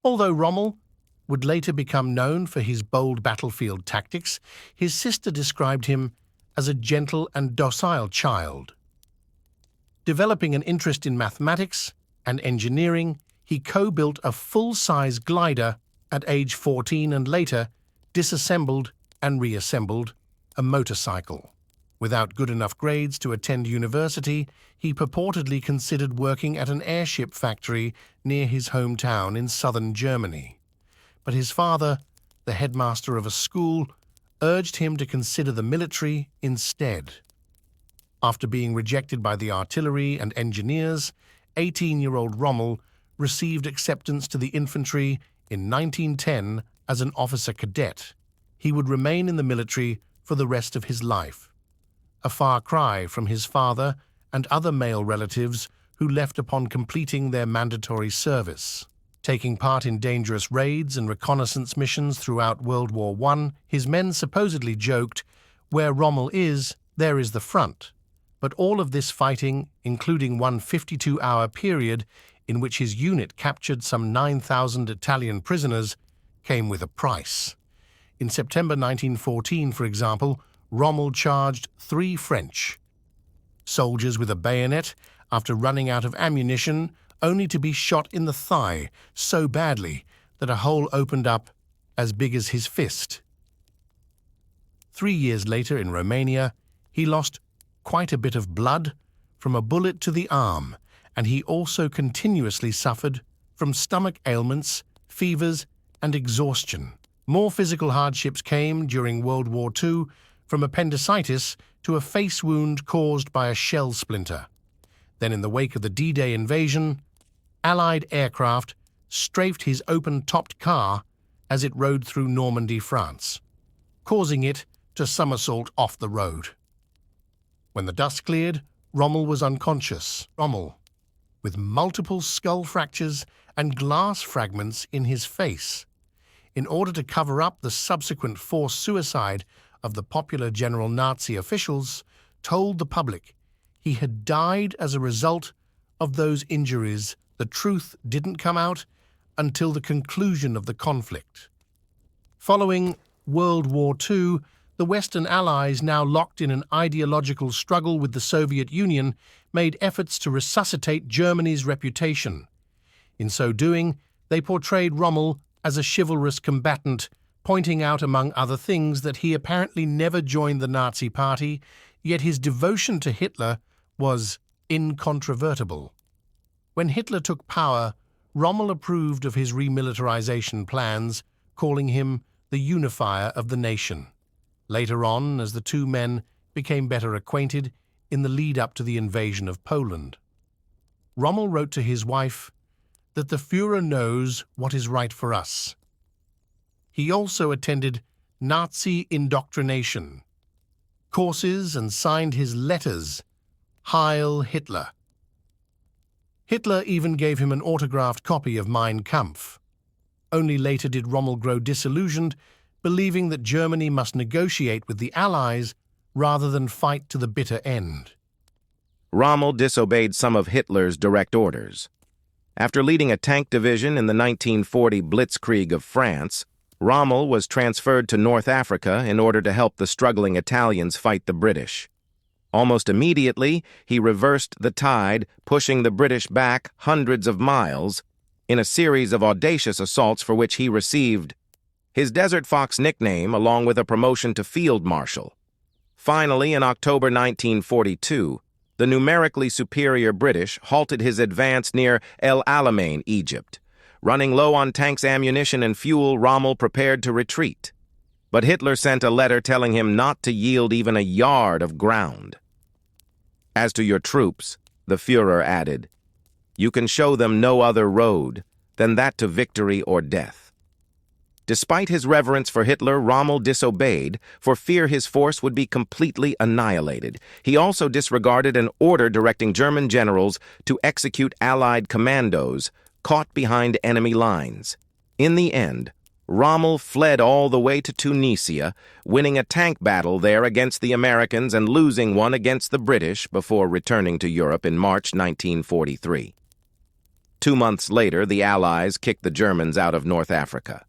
Although Rommel would later become known for his bold battlefield tactics, his sister described him as a gentle and docile child. Developing an interest in mathematics and engineering, he co-built a full-size glider at age 14 and later disassembled and reassembled a motorcycle. Without good enough grades to attend university, he purportedly considered working at an airship factory near his hometown in southern Germany. But his father, the headmaster of a school, urged him to consider the military instead. After being rejected by the artillery and engineers, 18-year-old Rommel received acceptance to the infantry in 1910 as an officer cadet. He would remain in the military for the rest of his life, a far cry from his father and other male relatives who left upon completing their mandatory service. Taking part in dangerous raids and reconnaissance missions throughout World War I, his men supposedly joked, "Where Rommel is, there is the front." But all of this fighting, including one 52-hour period in which his unit captured some 9,000 Italian prisoners, came with a price. In September 1914, for example, Rommel charged 3 French soldiers with a bayonet after running out of ammunition, only to be shot in the thigh so badly that a hole opened up as big as his fist. 3 years later in Romania, he lost quite a bit of blood from a bullet to the arm, and he also continuously suffered from stomach ailments, fevers, and exhaustion. More physical hardships came during World War II, from appendicitis to a face wound caused by a shell splinter. Then, in the wake of the D-Day invasion, Allied aircraft strafed his open-topped car as it rode through Normandy, France, causing it to somersault off the road. When the dust cleared, Rommel was unconscious. Rommel, with multiple skull fractures and glass fragments in his face. In order to cover up the subsequent forced suicide of the popular general Nazi officials, told the public he had died as a result of those injuries. The truth didn't come out until the conclusion of the conflict. Following World War II, the Western Allies, now locked in an ideological struggle with the Soviet Union, made efforts to resuscitate Germany's reputation. In so doing, they portrayed Rommel as a chivalrous combatant, pointing out, among other things, that he apparently never joined the Nazi Party, yet his devotion to Hitler was incontrovertible. When Hitler took power, Rommel approved of his remilitarization plans, calling him the unifier of the nation. Later on, as the two men became better acquainted in the lead-up to the invasion of Poland, Rommel wrote to his wife that the Führer knows what is right for us. He also attended Nazi indoctrination courses and signed his letters, Heil Hitler. Hitler even gave him an autographed copy of Mein Kampf. Only later did Rommel grow disillusioned, believing that Germany must negotiate with the Allies rather than fight to the bitter end. Rommel disobeyed some of Hitler's direct orders. After leading a tank division in the 1940 Blitzkrieg of France, Rommel was transferred to North Africa in order to help the struggling Italians fight the British. Almost immediately, he reversed the tide, pushing the British back hundreds of miles in a series of audacious assaults for which he received his Desert Fox nickname, along with a promotion to field marshal. Finally, in October 1942, the numerically superior British halted his advance near El Alamein, Egypt. Running low on tanks' ammunition and fuel, Rommel prepared to retreat. But Hitler sent a letter telling him not to yield even a yard of ground. As to your troops, the Führer added, you can show them no other road than that to victory or death. Despite his reverence for Hitler, Rommel disobeyed for fear his force would be completely annihilated. He also disregarded an order directing German generals to execute Allied commandos caught behind enemy lines. In the end, Rommel fled all the way to Tunisia, winning a tank battle there against the Americans and losing one against the British before returning to Europe in March 1943. 2 months later, the Allies kicked the Germans out of North Africa.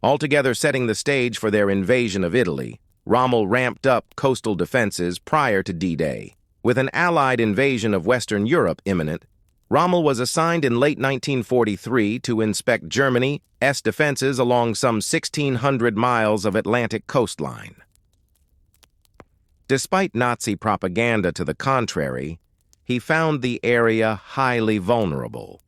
Altogether setting the stage for their invasion of Italy, Rommel ramped up coastal defenses prior to D-Day. With an Allied invasion of Western Europe imminent, Rommel was assigned in late 1943 to inspect Germany's defenses along some 1,600 miles of Atlantic coastline. Despite Nazi propaganda to the contrary, he found the area highly vulnerable.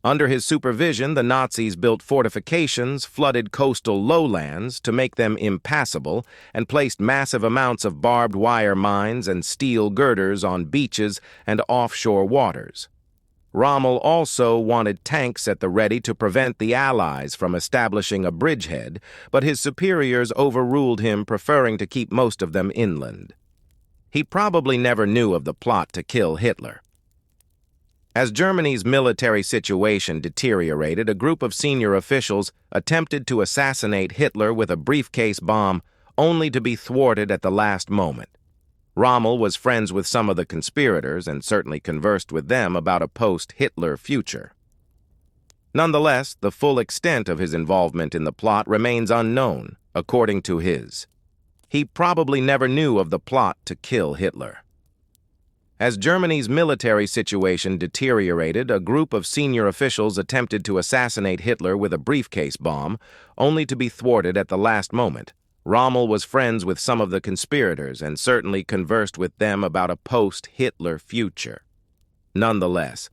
Under his supervision, the Nazis built fortifications, flooded coastal lowlands to make them impassable, and placed massive amounts of barbed wire mines and steel girders on beaches and offshore waters. Rommel also wanted tanks at the ready to prevent the Allies from establishing a bridgehead, but his superiors overruled him, preferring to keep most of them inland. He probably never knew of the plot to kill Hitler. As Germany's military situation deteriorated, a group of senior officials attempted to assassinate Hitler with a briefcase bomb, only to be thwarted at the last moment. Rommel was friends with some of the conspirators and certainly conversed with them about a post-Hitler future. Nonetheless, the full extent of his involvement in the plot remains unknown, according to his. He probably never knew of the plot to kill Hitler. As Germany's military situation deteriorated, a group of senior officials attempted to assassinate Hitler with a briefcase bomb, only to be thwarted at the last moment. Rommel was friends with some of the conspirators and certainly conversed with them about a post-Hitler future. Nonetheless,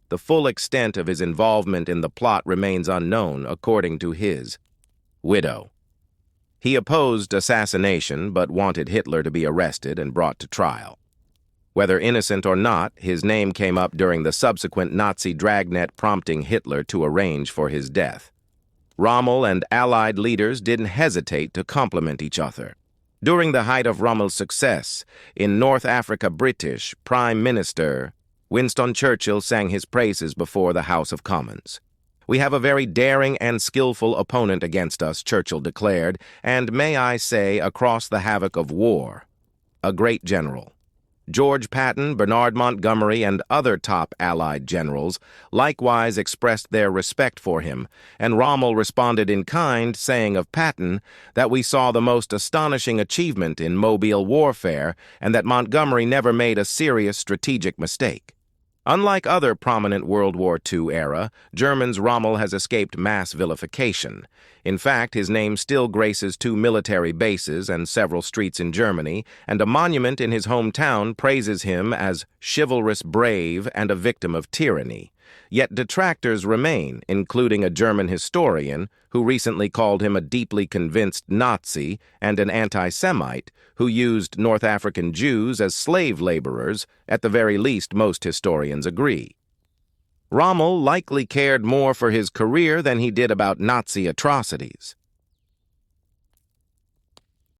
the full extent of his involvement in the plot remains unknown, according to his widow. He opposed assassination but wanted Hitler to be arrested and brought to trial. Whether innocent or not, his name came up during the subsequent Nazi dragnet, prompting Hitler to arrange for his death. Rommel and Allied leaders didn't hesitate to compliment each other. During the height of Rommel's success in North Africa, British Prime Minister Winston Churchill sang his praises before the House of Commons. "We have a very daring and skillful opponent against us," Churchill declared, "and may I say, across the havoc of war, a great general." George Patton, Bernard Montgomery, and other top Allied generals likewise expressed their respect for him, and Rommel responded in kind, saying of Patton that we saw the most astonishing achievement in mobile warfare and that Montgomery never made a serious strategic mistake. Unlike other prominent World War II era Germans, Rommel has escaped mass vilification. In fact, his name still graces 2 military bases and several streets in Germany, and a monument in his hometown praises him as chivalrous, brave, and a victim of tyranny. Yet detractors remain, including a German historian who recently called him a deeply convinced Nazi and an anti-Semite who used North African Jews as slave laborers. At the very least, most historians agree. Rommel likely cared more for his career than he did about Nazi atrocities.